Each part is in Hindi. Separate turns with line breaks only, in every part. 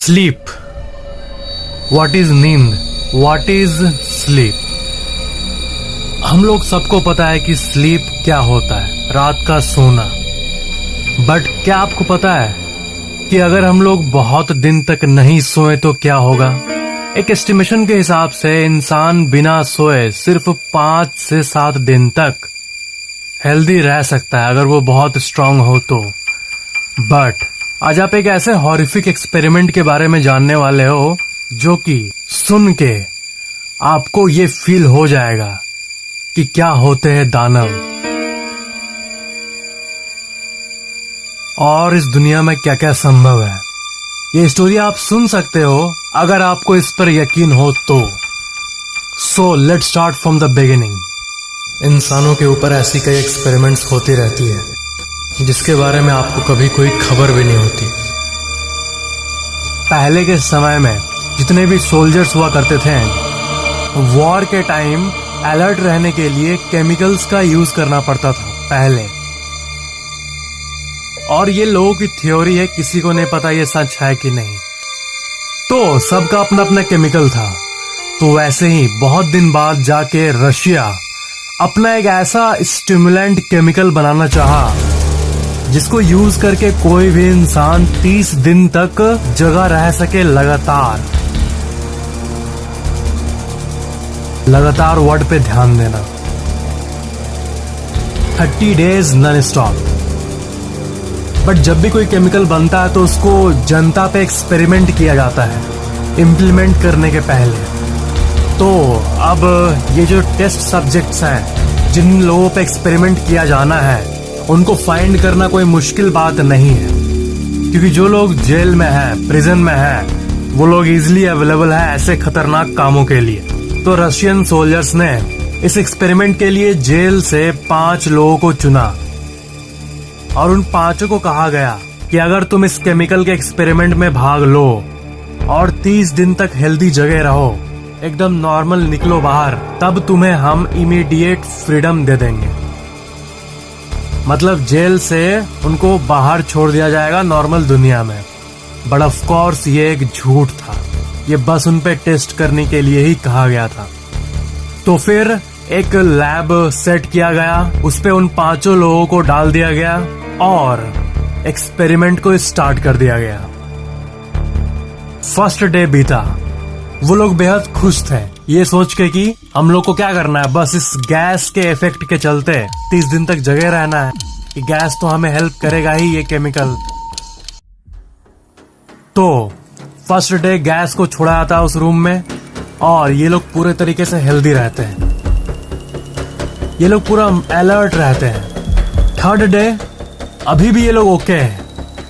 स्लीप। व्हाट इज नींद? What is sleep? हम लोग सबको पता है कि स्लीप क्या होता है, रात का सोना। बट क्या आपको पता है कि अगर हम लोग बहुत दिन तक नहीं सोए तो क्या होगा? एक एस्टिमेशन के हिसाब से इंसान बिना सोए सिर्फ 5 से 7 दिन तक हेल्दी रह सकता है, अगर वो बहुत स्ट्रांग हो तो। बट आज आप एक ऐसे हॉरिफिक एक्सपेरिमेंट के बारे में जानने वाले हो जो कि सुन के आपको ये फील हो जाएगा कि क्या होते हैं दानव और इस दुनिया में क्या क्या संभव है। ये स्टोरी आप सुन सकते हो अगर आपको इस पर यकीन हो तो। So let's start from the beginning. इंसानों के ऊपर ऐसी कई एक्सपेरिमेंट्स होती रहती है जिसके बारे में आपको कभी कोई खबर भी नहीं होती। पहले के समय में जितने भी सोल्जर्स हुआ करते थे, वॉर के टाइम अलर्ट रहने के लिए केमिकल्स का यूज करना पड़ता था पहले। और ये लोगों की थ्योरी है, किसी को नहीं पता ये सच है कि नहीं। तो सबका अपना अपना केमिकल था। तो वैसे ही बहुत दिन बाद जाके रशिया अपना एक ऐसा स्टिमुलेंट केमिकल बनाना चाहा जिसको यूज करके कोई भी इंसान 30 दिन तक जगा रह सके लगातार वर्ड पे ध्यान देना। 30 डेज नॉन स्टॉप। बट जब भी कोई केमिकल बनता है तो उसको जनता पे एक्सपेरिमेंट किया जाता है इम्प्लीमेंट करने के पहले। तो अब ये जो टेस्ट सब्जेक्ट्स हैं जिन लोगों पे एक्सपेरिमेंट किया जाना है उनको फाइंड करना कोई मुश्किल बात नहीं है, क्योंकि जो लोग जेल में हैं, प्रिजन में हैं, वो लोग इजीली अवेलेबल है ऐसे खतरनाक कामों के लिए। तो रशियन सोल्जर्स ने इस एक्सपेरिमेंट के लिए जेल से 5 लोगों को चुना और उन 5 को कहा गया कि अगर तुम इस केमिकल के एक्सपेरिमेंट में भाग लो और 30 दिन तक हेल्दी जगह रहो, एकदम नॉर्मल निकलो बाहर, तब तुम्हें हम इमीडिएट फ्रीडम दे देंगे। मतलब जेल से उनको बाहर छोड़ दिया जाएगा नॉर्मल दुनिया में। बट ऑफ कोर्स ये एक झूठ था, ये बस उन पे टेस्ट करने के लिए ही कहा गया था। तो फिर एक लैब सेट किया गया, उस पे उन 5 लोगों को डाल दिया गया और एक्सपेरिमेंट को स्टार्ट कर दिया गया। फर्स्ट डे बीता, वो लोग बेहद खुश थे ये सोच के कि हम लोग को क्या करना है, बस इस गैस के इफेक्ट के चलते 30 दिन तक जगह रहना है। ये गैस तो हमें हेल्प करेगा ही, ये केमिकल। तो फर्स्ट डे गैस को छोड़ा जाता है उस रूम में और ये लोग पूरे तरीके से हेल्दी रहते हैं, ये लोग पूरा अलर्ट रहते हैं। थर्ड डे अभी भी ये लोग ओके हैं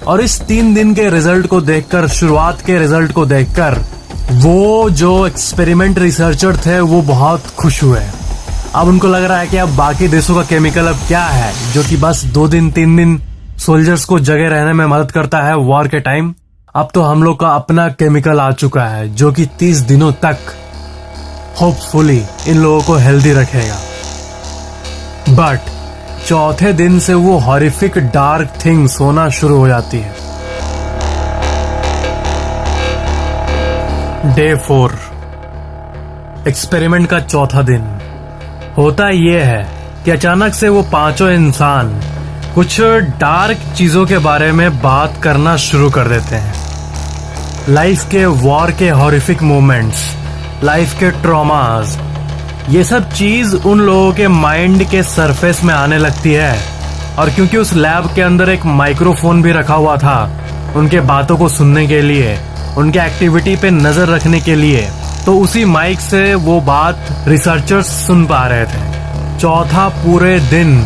और इस 3 दिन के रिजल्ट को देखकर, शुरुआत के रिजल्ट को देखकर वो जो एक्सपेरिमेंट रिसर्चर थे वो बहुत खुश हुए। अब उनको लग रहा है कि अब बाकी देशों का केमिकल अब क्या है जो कि बस 2 दिन 3 दिन सोल्जर्स को जगह रहने में मदद करता है वॉर के टाइम। अब तो हम लोग का अपना केमिकल आ चुका है जो कि 30 दिनों तक होपफुली इन लोगों को हेल्दी रखेगा। बट चौथे दिन से वो हॉरिफिक डार्क थिंग्स होना शुरू हो जाती है। डे 4, एक्सपेरिमेंट का चौथा दिन। होता यह है कि अचानक से वो 5 इंसान कुछ डार्क चीजों के बारे में बात करना शुरू कर देते हैं। लाइफ के वॉर के हॉरिफिक मोमेंट्स, लाइफ के ट्रॉमास, ये सब चीज उन लोगों के माइंड के सरफेस में आने लगती है। और क्योंकि उस लैब के अंदर एक माइक्रोफोन भी रखा हुआ था उनके बातों को सुनने के लिए, उनके एक्टिविटी पे नजर रखने के लिए, तो उसी माइक से वो बात रिसर्चर्स सुन पा रहे थे। चौथा पूरे दिन,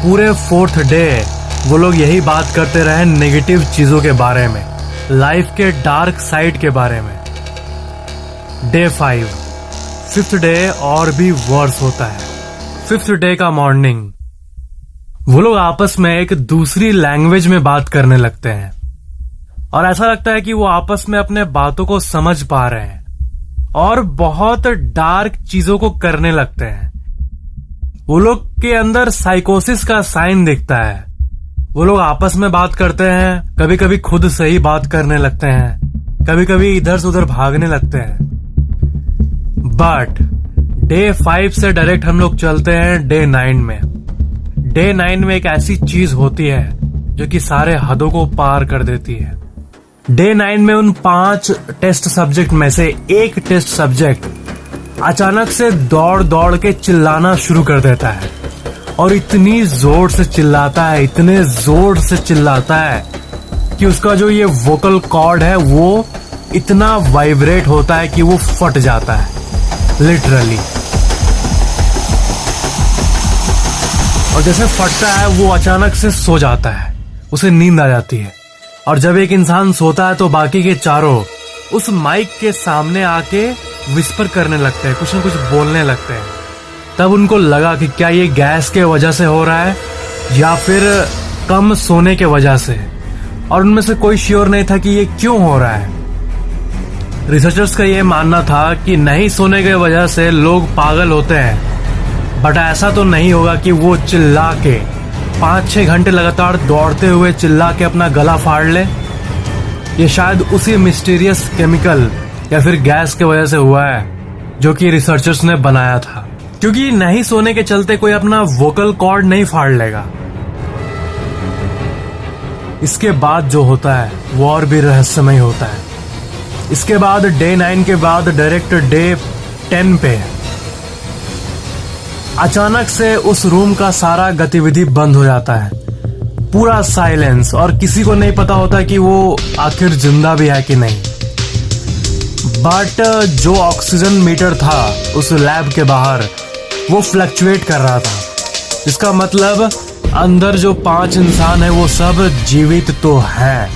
पूरे 4th डे वो लोग यही बात करते रहे नेगेटिव चीजों के बारे में, लाइफ के डार्क साइड के बारे में। डे 5, 5th डे और भी वर्स होता है। 5th डे का मॉर्निंग वो लोग आपस में एक दूसरी लैंग्वेज में बात करने लगते हैं और ऐसा लगता है कि वो आपस में अपने बातों को समझ पा रहे हैं और बहुत डार्क चीजों को करने लगते हैं। वो लोग के अंदर साइकोसिस का साइन दिखता है। वो लोग आपस में बात करते हैं, कभी कभी खुद से ही बात करने लगते हैं, कभी कभी इधर से उधर भागने लगते हैं। बट डे 5 से डायरेक्ट हम लोग चलते हैं डे 9 में। डे 9 में एक ऐसी चीज होती है जो कि सारे हदों को पार कर देती है। डे 9 में उन 5 टेस्ट सब्जेक्ट में से एक टेस्ट सब्जेक्ट अचानक से दौड़ दौड़ के चिल्लाना शुरू कर देता है, और इतनी जोर से चिल्लाता है, इतने जोर से चिल्लाता है कि उसका जो ये वोकल कॉर्ड है वो इतना वाइब्रेट होता है कि वो फट जाता है लिटरली। और जैसे फटता है वो अचानक से सो जाता है, उसे नींद आ जाती है। और जब एक इंसान सोता है तो बाकी के चारों उस माइक के सामने आके विस्पर करने लगते हैं, कुछ न कुछ बोलने लगते हैं। तब उनको लगा कि क्या ये गैस के वजह से हो रहा है या फिर कम सोने के वजह से, और उनमें से कोई श्योर नहीं था कि ये क्यों हो रहा है। रिसर्चर्स का ये मानना था कि नहीं सोने की वजह से लोग पागल होते हैं, बट ऐसा तो नहीं होगा कि वो चिल्ला के 5-6 घंटे लगातार दौड़ते हुए चिल्ला के अपना गला फाड़ ले। ये शायद उसी मिस्टीरियस केमिकल या फिर गैस के वजह से हुआ है जो कि रिसर्चर्स ने बनाया था, क्योंकि नहीं सोने के चलते कोई अपना वोकल कॉर्ड नहीं फाड़ लेगा। इसके बाद जो होता है वो और भी रहस्यमय होता है। इसके बाद डे 9 के बाद डायरेक्ट डे 10 पे अचानक से उस रूम का सारा गतिविधि बंद हो जाता है, पूरा साइलेंस, और किसी को नहीं पता होता कि वो आखिर जिंदा भी है कि नहीं। बट जो ऑक्सीजन मीटर था उस लैब के बाहर वो फ्लक्चुएट कर रहा था। इसका मतलब अंदर जो 5 इंसान है वो सब जीवित तो हैं,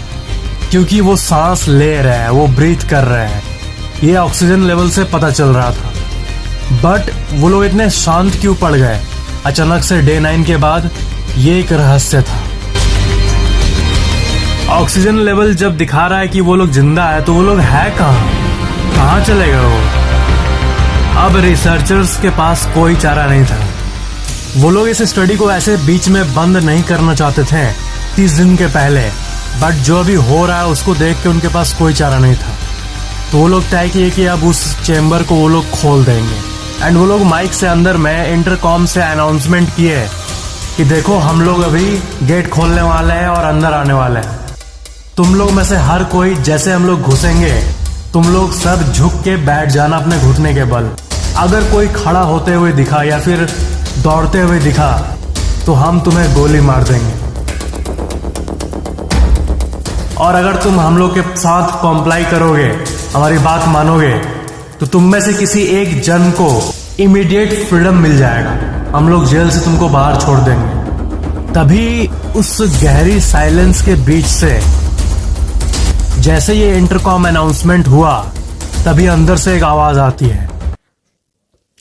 क्योंकि वो सांस ले रहे हैं, वो ब्रीथ कर रहे हैं। ये ऑक्सीजन लेवल से पता चल रहा था। बट वो लोग इतने शांत क्यों पड़ गए अचानक से डे 9 के बाद, ये एक रहस्य था। ऑक्सीजन लेवल जब दिखा रहा है कि वो लोग जिंदा है तो वो लोग है कहाँ चले गए वो? अब रिसर्चर्स के पास कोई चारा नहीं था। वो लोग इस स्टडी को ऐसे बीच में बंद नहीं करना चाहते थे 30 दिन के पहले, बट जो अभी हो रहा है उसको देख के उनके पास कोई चारा नहीं था। तो वो लोग तय किए कि अब उस चेम्बर को वो लोग खोल देंगे। एंड वो लोग माइक से अंदर में इंटरकॉम से अनाउंसमेंट किए कि देखो हम लोग अभी गेट खोलने वाले हैं और अंदर आने वाले हैं। तुम लोग में से हर कोई जैसे हम लोग घुसेंगे तुम लोग सब झुक के बैठ जाना अपने घुटने के बल। अगर कोई खड़ा होते हुए दिखा या फिर दौड़ते हुए दिखा तो हम तुम्हें गोली मार देंगे। और अगर तुम हम लोग के साथ कॉम्प्लाई करोगे, हमारी बात मानोगे, तो तुम में से किसी एक जन को इमीडिएट फ्रीडम मिल जाएगा। हम लोग जेल से तुमको बाहर छोड़ देंगे। तभी उस गहरी साइलेंस के बीच से जैसे ये इंटरकॉम अनाउंसमेंट हुआ तभी अंदर से एक आवाज आती है,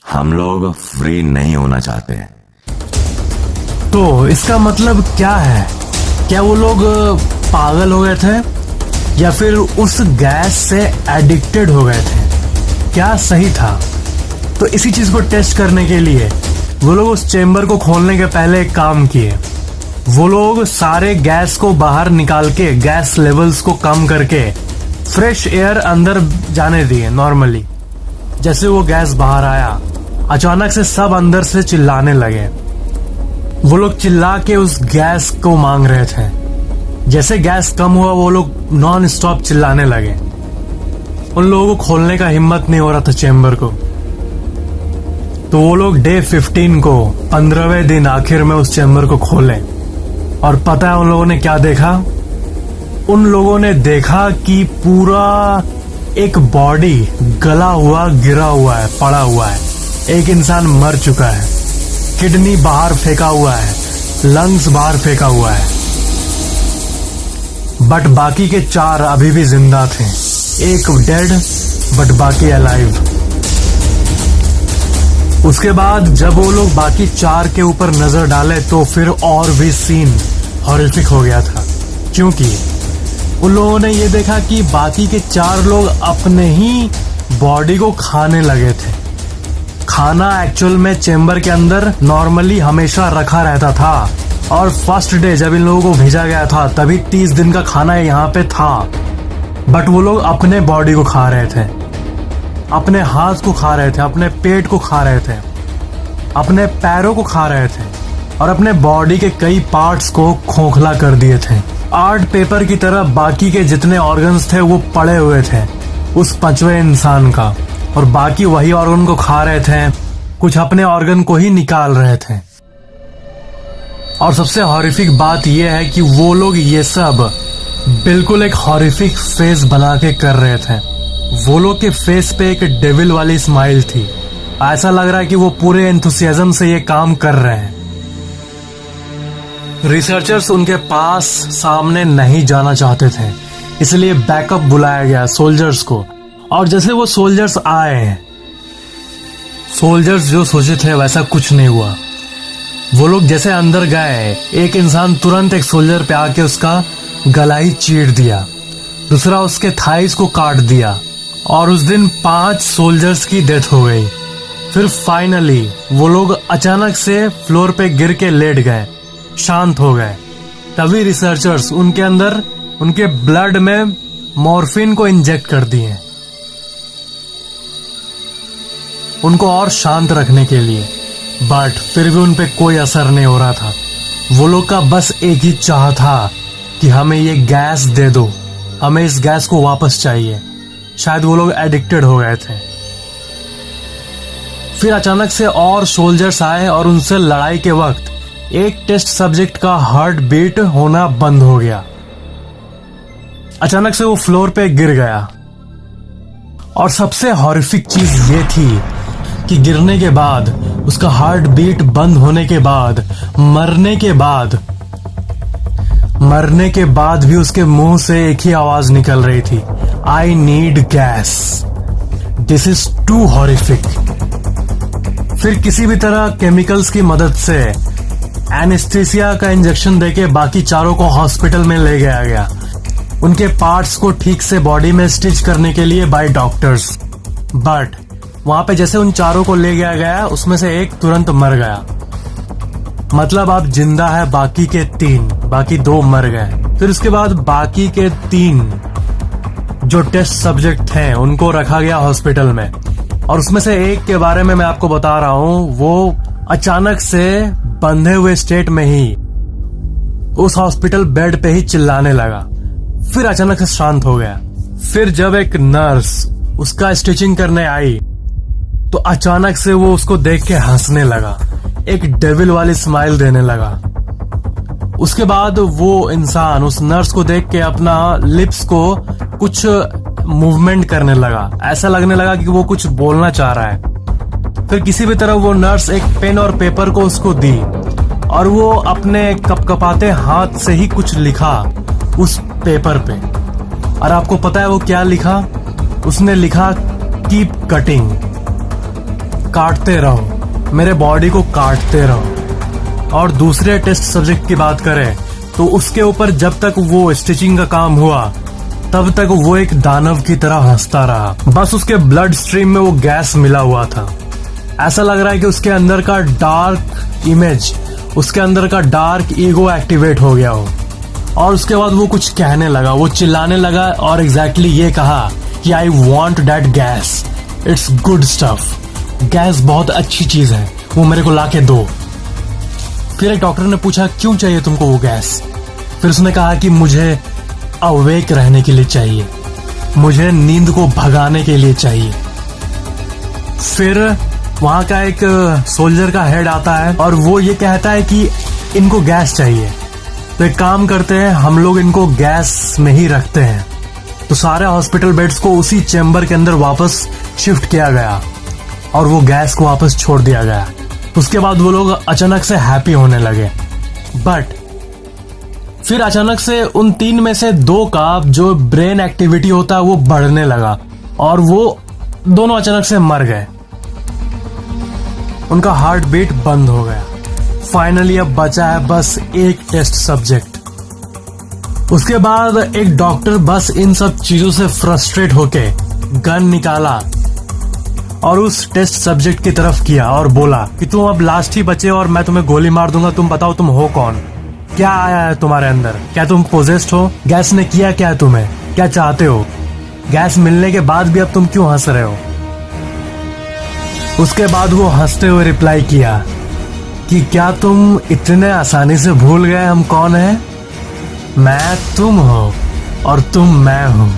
हम लोग फ्री नहीं होना चाहते।
तो इसका मतलब क्या है? क्या वो लोग पागल हो गए थे या फिर उस गैस से एडिक्टेड हो गए थे? क्या सही था? तो इसी चीज को टेस्ट करने के लिए वो लोग उस चेम्बर को खोलने के पहले एक काम किए। वो लोग सारे गैस को बाहर निकाल के गैस लेवल्स को कम करके फ्रेश एयर अंदर जाने दिए नॉर्मली। जैसे वो गैस बाहर आया अचानक से सब अंदर से चिल्लाने लगे। वो लोग चिल्ला के उस गैस को मांग रहे थे। जैसे गैस कम हुआ वो लोग नॉन स्टॉप चिल्लाने लगे। उन लोगों को खोलने का हिम्मत नहीं हो रहा था चेम्बर को। तो वो लोग डे 15 को 15वें दिन आखिर में उस चेम्बर को खोले। और पता है उन लोगों ने क्या देखा? उन लोगों ने देखा कि पूरा एक बॉडी गला हुआ गिरा हुआ है, पड़ा हुआ है। एक इंसान मर चुका है, किडनी बाहर फेंका हुआ है, लंग्स बाहर फेंका हुआ है। बट बाकी के 4 अभी भी जिंदा थे। एक डेड बट बाकी अलाइव। उसके बाद जब वो लोग बाकी 4 के ऊपर नजर डाले तो फिर और भी सीन हॉरिफिक हो गया था, क्योंकि उन लोगों ने ये देखा कि बाकी के 4 लोग अपने ही बॉडी को खाने लगे थे। खाना एक्चुअल में चेम्बर के अंदर नॉर्मली हमेशा रखा रहता था, और फर्स्ट डे जब इन लोगों को भेजा गया था तभी 30 दिन का खाना यहाँ पे था। बट वो लोग अपने बॉडी को खा रहे थे, अपने हाथ को खा रहे थे, अपने पेट को खा रहे थे, अपने पैरों को खा रहे थे और अपने बॉडी के कई पार्ट्स को खोखला कर दिए थे। आर्ट पेपर की तरह बाकी के जितने ऑर्गन्स थे वो पड़े हुए थे उस 5वें इंसान का, और बाकी वही ऑर्गन को खा रहे थे, कुछ अपने ऑर्गन को ही निकाल रहे थे। और सबसे हॉरिफिक बात यह है कि वो लोग ये सब बिल्कुल एक हॉरिफिक फेस बना के कर रहे थे। वो लोग के फेस पे एक डेविल वाली स्माइल थी। ऐसा लग रहा है कि वो पूरे एंथुसियाज्म से ये काम कर रहे हैं। रिसर्चर्स उनके पास सामने नहीं जाना चाहते थे, इसलिए बैकअप बुलाया गया सोल्जर्स को। और जैसे वो सोल्जर्स आए, सोल्जर्स जो सोचे थे वैसा कुछ नहीं हुआ। वो लोग जैसे अंदर गए, एक इंसान तुरंत एक सोल्जर पे आके उसका गला ही चीर दिया, दूसरा उसके थाइस को काट दिया, और उस दिन 5 सोल्जर्स की डेथ हो गई। फिर फाइनली वो लोग अचानक से फ्लोर पे गिर के लेट गए, शांत हो गए। तभी रिसर्चर्स उनके अंदर उनके ब्लड में मॉर्फिन को इंजेक्ट कर दिए, उनको और शांत रखने के लिए। बट फिर भी उन पे कोई असर नहीं हो रहा था। वो लोग का बस एक ही चाह था कि हमें ये गैस दे दो, हमें इस गैस को वापस चाहिए। शायद वो लोग एडिक्टेड हो गए थे। फिर अचानक से और सोल्जर्स आए और उनसे लड़ाई के वक्त एक टेस्ट सब्जेक्ट का हार्ट बीट होना बंद हो गया। अचानक से वो फ्लोर पे गिर गया। और सबसे हॉरिफिक चीज ये थी कि गिरने के बाद, उसका हार्ट बीट बंद होने के बाद, मरने के बाद भी उसके मुंह से एक ही आवाज निकल रही थी, I need gas. This is too horrific. फिर किसी भी तरह केमिकल्स की मदद से एनेस्थीसिया का इंजेक्शन देके बाकी चारों को हॉस्पिटल में ले गया गया, उनके पार्ट्स को ठीक से बॉडी में स्टिच करने के लिए बाय डॉक्टर्स। बट वहां पे जैसे उन चारों को ले गया गया, उसमें से एक तुरंत मर गया। मतलब अब जिंदा है बाकी के 3, बाकी 2 मर गए। फिर उसके बाद बाकी के 3 जो टेस्ट सब्जेक्ट थे उनको रखा गया हॉस्पिटल में। और उसमें से एक के बारे में मैं आपको बता रहा हूं, वो अचानक से बंधे हुए स्टेट में ही उस हॉस्पिटल बेड पे ही चिल्लाने लगा, फिर अचानक से शांत हो गया। फिर जब एक नर्स उसका स्टिचिंग करने आई तो अचानक से वो उसको देख के हंसने लगा, एक डेविल वाली स्माइल देने लगा। उसके बाद वो इंसान उस नर्स को देख के अपना लिप्स को कुछ मूवमेंट करने लगा, ऐसा लगने लगा कि वो कुछ बोलना चाह रहा है। फिर किसी भी तरह वो नर्स एक पेन और पेपर को उसको दी और वो अपने कपकपाते हाथ से ही कुछ लिखा उस पेपर पे। और आपको पता है वो क्या लिखा? उसने लिखा कीप कटिंग, काटते रहो, मेरे बॉडी को काटते रहो। और दूसरे टेस्ट सब्जेक्ट की बात करें तो उसके ऊपर जब तक वो स्टिचिंग का काम हुआ तब तक वो एक दानव की तरह हंसता रहा। बस उसके ब्लड स्ट्रीम में वो गैस मिला हुआ था। ऐसा लग रहा है कि उसके अंदर का डार्क इमेज, उसके अंदर का डार्क ईगो एक्टिवेट हो गया हो। और उसके बाद वो कुछ कहने लगा, वो चिल्लाने लगा और एग्जैक्टली ये कहा कि I want that gas, it's good stuff, gas बहुत अच्छी चीज है, वो मेरे को लाके दो। फिर एक डॉक्टर ने पूछा क्यों चाहिए तुमको वो गैस? फिर उसने कहा कि मुझे अवेक रहने के लिए चाहिए, मुझे नींद को भगाने के लिए चाहिए। फिर वहां का एक सोल्जर का हेड आता है और वो ये कहता है कि इनको गैस चाहिए, तो एक काम करते हैं, हम लोग इनको गैस में ही रखते हैं। तो सारे हॉस्पिटल बेड्स को उसी चेम्बर के अंदर वापस शिफ्ट किया गया और वो गैस को वापस छोड़ दिया गया। उसके बाद वो लोग अचानक से हैप्पी होने लगे। बट फिर अचानक से उन 3 में से 2 का जो ब्रेन एक्टिविटी होता है वो बढ़ने लगा और वो दोनों अचानक से मर गए, उनका हार्ट बीट बंद हो गया। फाइनली अब बचा है बस एक टेस्ट सब्जेक्ट। उसके बाद एक डॉक्टर बस इन सब चीजों से फ्रस्ट्रेट होके गन निकाला और उस टेस्ट सब्जेक्ट की तरफ किया और बोला कि तुम अब लास्ट ही बचे और मैं तुम्हें गोली मार दूंगा, तुम बताओ तुम हो कौन, क्या आया है तुम्हारे अंदर, क्या तुम पोजेस्ड हो, गैस ने किया क्या तुम्हें, क्या चाहते हो? गैस मिलने के बाद भी अब तुम क्यों हंस रहे हो? उसके बाद वो हंसते हुए रिप्लाई किया कि क्या तुम इतने आसानी से भूल गए हम कौन हैं? मैं तुम हो और तुम मैं हूं।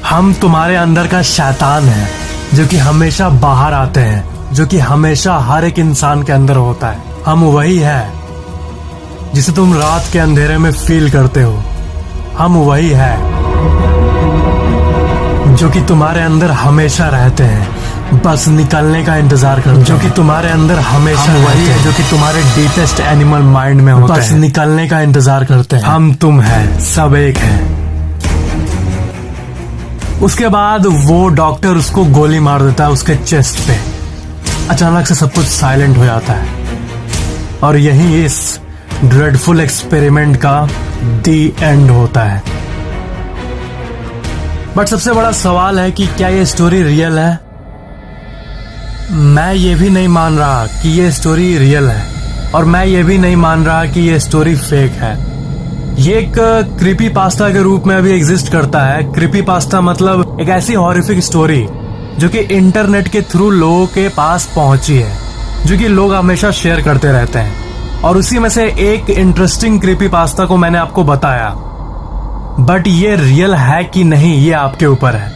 हम तुम्हारे अंदर का शैतान है जो कि हमेशा बाहर आते हैं, जो कि हमेशा हर एक इंसान के अंदर होता है। हम वही है जिसे तुम रात के अंधेरे में फील करते हो। हम वही है जो कि तुम्हारे अंदर हमेशा रहते हैं, बस निकलने का इंतजार करते हैं। जो कि तुम्हारे अंदर हमेशा वही है जो कि तुम्हारे डीपेस्ट एनिमल माइंड में होता है, बस निकलने का इंतजार करते हैं। हम तुम है, सब एक है। उसके बाद वो डॉक्टर उसको गोली मार देता है उसके चेस्ट पे। अचानक से सब कुछ साइलेंट हो जाता है और यही इस ड्रेडफुल एक्सपेरिमेंट का दी एंड होता है। बट सबसे बड़ा सवाल है कि क्या ये स्टोरी रियल है? मैं ये भी नहीं मान रहा कि ये स्टोरी रियल है और मैं ये भी नहीं मान रहा कि ये स्टोरी फेक है। ये एक क्रीपी पास्ता के रूप में अभी एग्जिस्ट करता है। क्रीपी पास्ता मतलब एक ऐसी हॉरिफिक स्टोरी जो कि इंटरनेट के थ्रू लोगों के पास पहुंची है, जो कि लोग हमेशा शेयर करते रहते हैं। और उसी में से एक इंटरेस्टिंग क्रीपी पास्ता को मैंने आपको बताया। बट ये रियल है कि नहीं, ये आपके ऊपर है।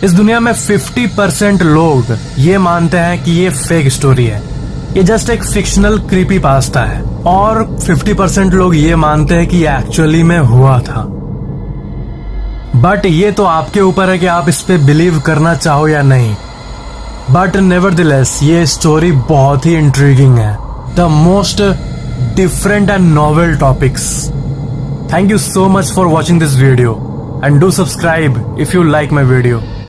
इस दुनिया में 50% लोग ये मानते हैं कि ये फेक स्टोरी है, ये जस्ट एक फिक्शनल क्रीपी पास्ता है, और 50% लोग ये मानते हैं कि ये एक्चुअली में हुआ था। बट ये तो आपके ऊपर है कि आप इस पे बिलीव करना चाहो या नहीं। बट नेवरदिलेस ये स्टोरी बहुत ही इंट्रीगिंग है। The most different and novel topics. Thank you so much for watching this video and do subscribe if you like my video.